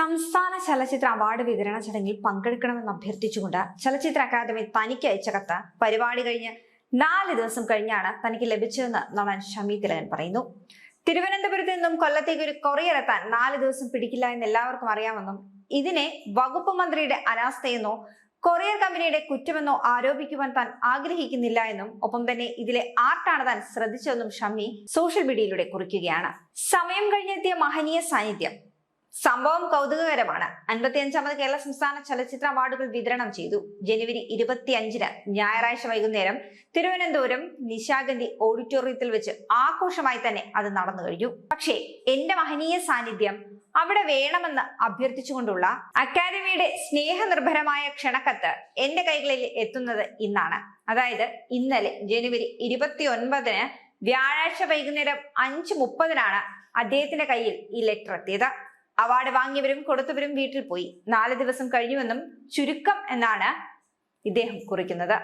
സംസ്ഥാന ചലച്ചിത്ര അവാർഡ് വിതരണ ചടങ്ങിൽ പങ്കെടുക്കണമെന്ന് അഭ്യർത്ഥിച്ചുകൊണ്ട് ചലച്ചിത്ര അക്കാദമി തനിക്ക് അയച്ച കത്ത് പരിപാടി കഴിഞ്ഞ് 4 ദിവസം കഴിഞ്ഞാണ് തനിക്ക് ലഭിച്ചതെന്ന് നടൻ ഷമി തിലകൻ പറയുന്നു. തിരുവനന്തപുരത്ത് നിന്നും കൊല്ലത്തേക്ക് ഒരു കൊറിയർ എത്താൻ 4 ദിവസം പിടിക്കില്ല എന്ന് എല്ലാവർക്കും അറിയാമെന്നും ഇതിനെ വകുപ്പ് മന്ത്രിയുടെ അനാസ്ഥയെന്നോ കൊറിയർ കമ്പനിയുടെ കുറ്റമെന്നോ ആരോപിക്കുവാൻ താൻ ആഗ്രഹിക്കുന്നില്ല എന്നും ഒപ്പം തന്നെ ഇതിലെ ആർട്ടാണ് താൻ ശ്രദ്ധിച്ചതെന്നും ഷമി സോഷ്യൽ മീഡിയയിലൂടെ കുറിക്കുകയാണ്. സമയം കഴിഞ്ഞെത്തിയ മഹനീയ സാന്നിധ്യം. സംഭവം കൗതുകകരമാണ്. 55ാമത് കേരള സംസ്ഥാന ചലച്ചിത്ര അവാർഡുകൾ വിതരണം ചെയ്തു. ജനുവരി 25-ന് ഞായറാഴ്ച വൈകുന്നേരം തിരുവനന്തപുരം നിശാഗന്ധി ഓഡിറ്റോറിയത്തിൽ വെച്ച് ആഘോഷമായി തന്നെ അത് നടന്നു കഴിഞ്ഞു. പക്ഷേ എന്റെ മഹനീയ സാന്നിധ്യം അവിടെ വേണമെന്ന് അഭ്യർത്ഥിച്ചുകൊണ്ടുള്ള അക്കാദമിയുടെ സ്നേഹനിർഭരമായ ക്ഷണക്കത്ത് എന്റെ കൈകളിൽ എത്തുന്നത് ഇന്നാണ്. അതായത് ഇന്നലെ ജനുവരി 29-ന് വ്യാഴാഴ്ച വൈകുന്നേരം 5:30-നാണ് അദ്ദേഹത്തിന്റെ കയ്യിൽ ഈ ലെറ്റർ എത്തിയത്. അവാർഡ് വാങ്ങിയവരും കൊടുത്തവരും വീട്ടിൽ പോയി. 4 ദിവസം കഴിഞ്ഞുവെന്നും ചുരുക്കം എന്നാണ് ഇദ്ദേഹം കുറിക്കുന്നത്.